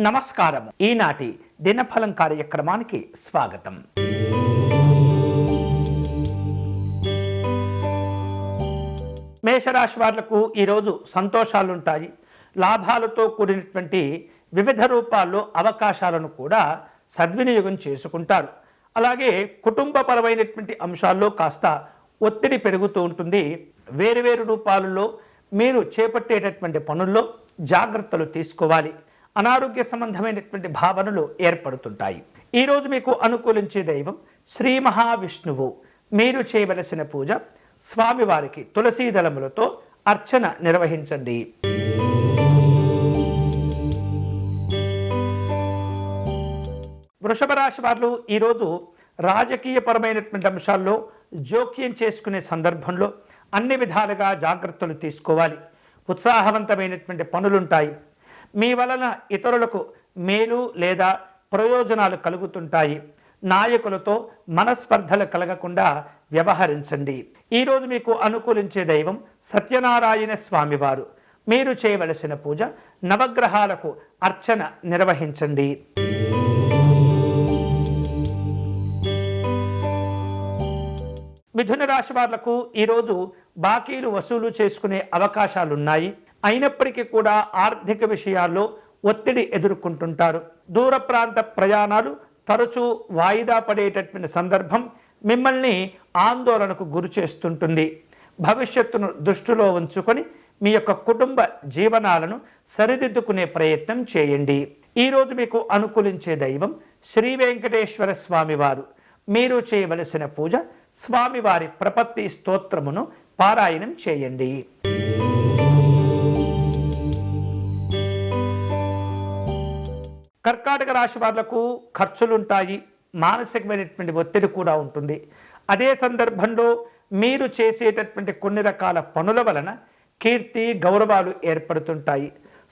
నమస్కారం. ఈనాటి దినఫలం కార్యక్రమానికి స్వాగతం. మేషరాశి వాళ్లకు ఈరోజు సంతోషాలుంటాయి. లాభాలతో కూడినటువంటి వివిధ రూపాల్లో అవకాశాలను కూడా సద్వినియోగం చేసుకుంటారు. అలాగే కుటుంబపరమైనటువంటి అంశాల్లో కాస్త ఒత్తిడి పెరుగుతూ ఉంటుంది. వేరువేరు రూపాలలో మీరు చేపట్టేటటువంటి పనుల్లో జాగ్రత్తలు తీసుకోవాలి. అనారోగ్య సంబంధమైనటువంటి భావనలు ఏర్పడుతుంటాయి. ఈరోజు మీకు అనుకూలించే దైవం శ్రీ మహావిష్ణువు. మీరు చేయవలసిన పూజ స్వామివారికి తులసీ దళములతో అర్చన నిర్వహించండి. వృషభ రాశి వారు ఈరోజు రాజకీయపరమైనటువంటి అంశాల్లో జోక్యం చేసుకునే సందర్భంలో అన్ని విధాలుగా జాగ్రత్తలు తీసుకోవాలి. ఉత్సాహవంతమైనటువంటి పనులుంటాయి. మీ వలన ఇతరులకు మేలు లేదా ప్రయోజనాలు కలుగుతుంటాయి. నాయకులతో మనస్పర్ధలు కలగకుండా వ్యవహరించండి. ఈరోజు మీకు అనుకూలించే దైవం సత్యనారాయణ స్వామివారు. మీరు చేయవలసిన పూజ నవగ్రహాలకు అర్చన నిర్వహించండి. మిథున రాశి వాళ్లకు ఈరోజు బాకీలు వసూలు చేసుకునే అవకాశాలున్నాయి. అయినప్పటికీ కూడా ఆర్థిక విషయాల్లో ఒత్తిడి ఎదుర్కొంటుంటారు. దూర ప్రాంత ప్రయాణాలు తరచూ వాయిదా పడేటటువంటి సందర్భం మిమ్మల్ని ఆందోళనకు గురి చేస్తుంటుంది. భవిష్యత్తును దృష్టిలో ఉంచుకొని మీ యొక్క కుటుంబ జీవనాలను సరిదిద్దుకునే ప్రయత్నం చేయండి. ఈరోజు మీకు అనుకూలించే దైవం శ్రీ వెంకటేశ్వర స్వామివారు. మీరు చేయవలసిన పూజ స్వామివారి ప్రపత్తి స్తోత్రమును పారాయణం చేయండి. కర్కాటక రాశి వాళ్లకు ఖర్చులుంటాయి. మానసికమైనటువంటి ఒత్తిడి కూడా ఉంటుంది. అదే సందర్భంలో మీరు చేసేటటువంటి కొన్ని రకాల పనుల వలన కీర్తి గౌరవాలు ఏర్పడుతుంటాయి.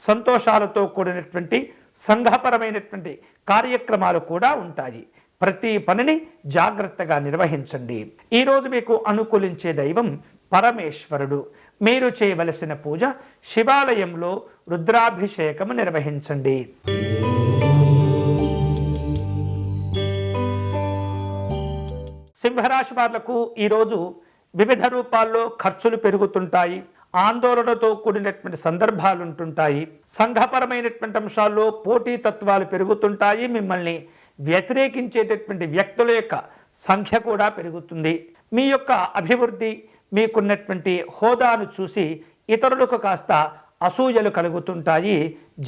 సంతోషాలతో కూడినటువంటి సంఘపరమైనటువంటి కార్యక్రమాలు కూడా ఉంటాయి. ప్రతి పనిని జాగ్రత్తగా నిర్వహించండి. ఈరోజు మీకు అనుకూలించే దైవం పరమేశ్వరుడు. మీరు చేయవలసిన పూజ శివాలయంలో రుద్రాభిషేకము నిర్వహించండి. సింహరాశి వాళ్లకు ఈరోజు వివిధ రూపాల్లో ఖర్చులు పెరుగుతుంటాయి. ఆందోళనతో కూడినటువంటి సందర్భాలు ఉంటుంటాయి. సంఘపరమైనటువంటి అంశాల్లో పోటీతత్వాలు పెరుగుతుంటాయి. మిమ్మల్ని వ్యతిరేకించేటటువంటి వ్యక్తుల యొక్క సంఖ్య కూడా పెరుగుతుంది. మీ యొక్క అభివృద్ధి, మీకున్నటువంటి హోదాను చూసి ఇతరులకు కాస్త అసూయలు కలుగుతుంటాయి.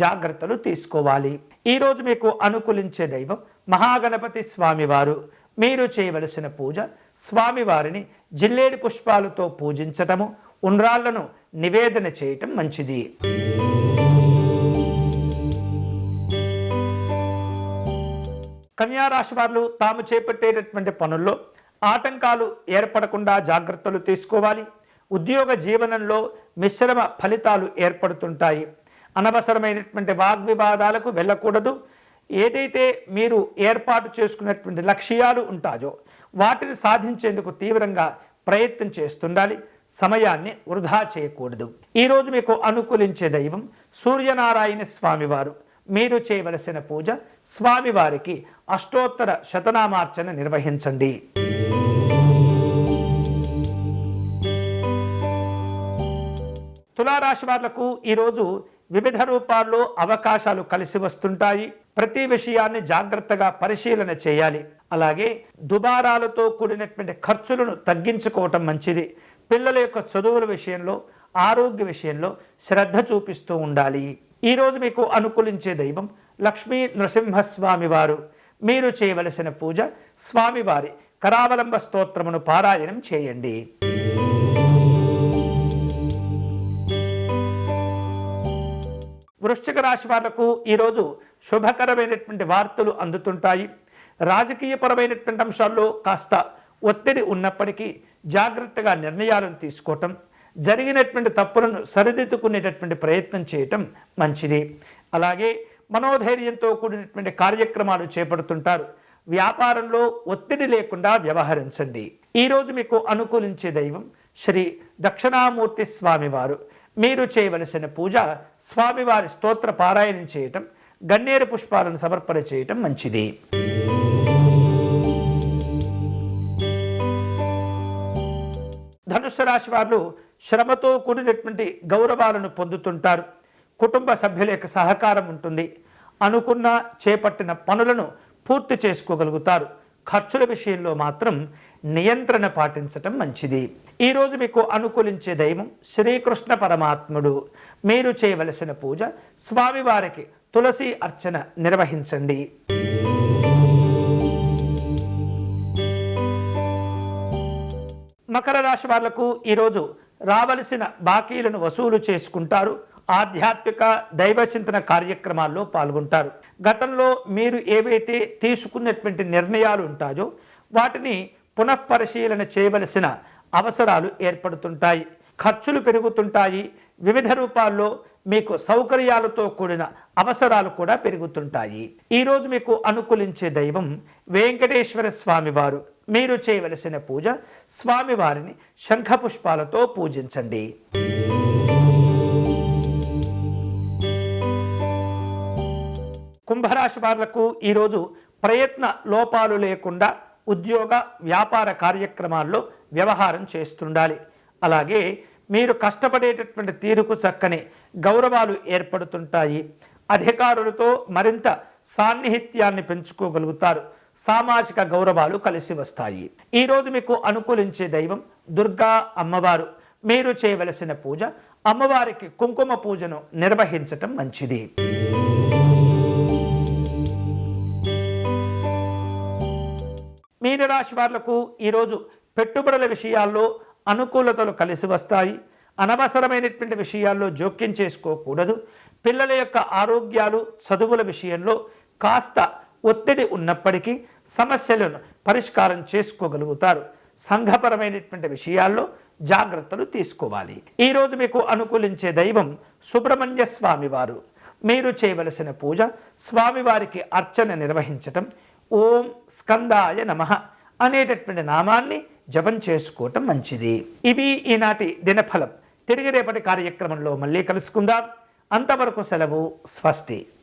జాగ్రత్తలు తీసుకోవాలి. ఈరోజు మీకు అనుకూలించే దైవం మహాగణపతి స్వామివారు. మీరు చేయవలసిన పూజ స్వామివారిని జిల్లేడు పుష్పాలతో పూజించటము, ఉండ్రాళ్లను నివేదన చేయటం మంచిది. కన్యారాశి వారు తాము చేపట్టేటటువంటి పనుల్లో ఆటంకాలు ఏర్పడకుండా జాగ్రత్తలు తీసుకోవాలి. ఉద్యోగ జీవనంలో మిశ్రమ ఫలితాలు ఏర్పడుతుంటాయి. అనవసరమైనటువంటి వాగ్వివాదాలకు వెళ్ళకూడదు. ఏదైతే మీరు ఏర్పాటు చేసుకున్నటువంటి లక్ష్యాలు ఉంటాయో వాటిని సాధించేందుకు తీవ్రంగా ప్రయత్నం చేస్తుండాలి. సమయాన్ని వృధా చేయకూడదు. ఈరోజు మీకు అనుకూలించే దైవం సూర్యనారాయణ స్వామివారు. మీరు చేయవలసిన పూజ స్వామివారికి అష్టోత్తర శతనామార్చన నిర్వహించండి. తులారాశి వాళ్లకు ఈరోజు వివిధ రూపాల్లో అవకాశాలు కలిసి వస్తుంటాయి. ప్రతి విషయాన్ని జాగ్రత్తగా పరిశీలన చేయాలి. అలాగే దుబారాలతో కూడినటువంటి ఖర్చులను తగ్గించుకోవటం మంచిది. పిల్లల యొక్క చదువుల విషయంలో, ఆరోగ్య విషయంలో శ్రద్ధ చూపిస్తూ ఉండాలి. ఈరోజు మీకు అనుకూలించే దైవం లక్ష్మీ నృసింహస్వామి వారు. మీరు చేయవలసిన పూజ స్వామివారి కరావలంబ స్తోత్రమును పారాయణం చేయండి. వృశ్చిక రాశి వాళ్లకు ఈరోజు శుభకరమైనటువంటి వార్తలు అందుతుంటాయి. రాజకీయపరమైనటువంటి అంశాల్లో కాస్త ఒత్తిడి ఉన్నప్పటికీ జాగ్రత్తగా నిర్ణయాలను తీసుకోవటం, జరిగినటువంటి తప్పులను సరిదిద్దుకునేటటువంటి ప్రయత్నం చేయటం మంచిది. అలాగే మనోధైర్యంతో కూడినటువంటి కార్యక్రమాలు చేపడుతుంటారు. వ్యాపారంలో ఒత్తిడి లేకుండా వ్యవహరించండి. ఈరోజు మీకు అనుకూలించే దైవం శ్రీ దక్షిణామూర్తి స్వామివారు. మీరు చేయవలసిన పూజ స్వామివారి స్తోత్ర పారాయణం చేయటం, గన్నేరు పుష్పాలను సమర్పణ చేయటం మంచిది. ధనుస్సు రాశి వారు శ్రమతో కూడినటువంటి గౌరవాలను పొందుతుంటారు. కుటుంబ సభ్యుల యొక్క సహకారం ఉంటుంది. అనుకున్న చేపట్టిన పనులను పూర్తి చేసుకోగలుగుతారు. ఖర్చుల విషయంలో మాత్రం నియంత్రణ పాటించటం మంచిది. ఈరోజు మీకు అనుకూలించే దైవం శ్రీకృష్ణ పరమాత్ముడు. మీరు చేయవలసిన పూజ స్వామివారికి తులసి అర్చన నిర్వహించండి. మకర రాశి వాళ్లకు ఈరోజు రావలసిన బాకీలను వసూలు చేసుకుంటారు. ఆధ్యాత్మిక దైవచింతన కార్యక్రమాల్లో పాల్గొంటారు. గతంలో మీరు ఏవైతే తీసుకున్నటువంటి నిర్ణయాలు ఉంటాయో వాటిని పునఃపరిశీలన చేయవలసిన అవసరాలు ఏర్పడుతుంటాయి. ఖర్చులు పెరుగుతుంటాయి. వివిధ రూపాల్లో మీకు సౌకర్యాలతో కూడిన అవసరాలు కూడా పెరుగుతుంటాయి. ఈరోజు మీకు అనుకూలించే దైవం వెంకటేశ్వర స్వామివారు. మీరు చేయవలసిన పూజ స్వామివారిని శంఖపుష్పాలతో పూజించండి. కుంభరాశి వాళ్లకు ఈరోజు ప్రయత్న లోపాలు లేకుండా ఉద్యోగ వ్యాపార కార్యక్రమాల్లో వ్యవహారం చేస్తుండాలి. అలాగే మీరు కష్టపడేటటువంటి తీరుకు చక్కని గౌరవాలు ఏర్పడుతుంటాయి. అధికారులతో మరింత సాన్నిహిత్యాన్ని పెంచుకోగలుగుతారు. సామాజిక గౌరవాలు కలిసి వస్తాయి. ఈరోజు మీకు అనుకూలించే దైవం దుర్గా అమ్మవారు. మీరు చేయవలసిన పూజ అమ్మవారికి కుంకుమ పూజను నిర్వహించటం మంచిది. మీనరాశి వాళ్లకు ఈరోజు పెట్టుబడుల విషయాల్లో అనుకూలతలు కలిసి వస్తాయి. అనవసరమైనటువంటి విషయాల్లో జోక్యం చేసుకోకూడదు. పిల్లల యొక్క ఆరోగ్యాలు చదువుల విషయంలో కాస్త ఒత్తిడి ఉన్నప్పటికీ సమస్యలను పరిష్కారం చేసుకోగలుగుతారు. సంఘపరమైనటువంటి విషయాల్లో జాగ్రత్తలు తీసుకోవాలి. ఈరోజు మీకు అనుకూలించే దైవం సుబ్రహ్మణ్య స్వామివారు. మీరు చేయవలసిన పూజ స్వామివారికి అర్చన నిర్వహించటం, ఓం స్కందాయ నమః అనేటటువంటి నామాన్ని జపం చేసుకోవటం మంచిది. ఇవి ఈనాటి దినఫలం. తిరిగి రేపటి కార్యక్రమంలో మళ్ళీ కలుసుకుందాం. అంతవరకు సెలవు. స్వస్తి.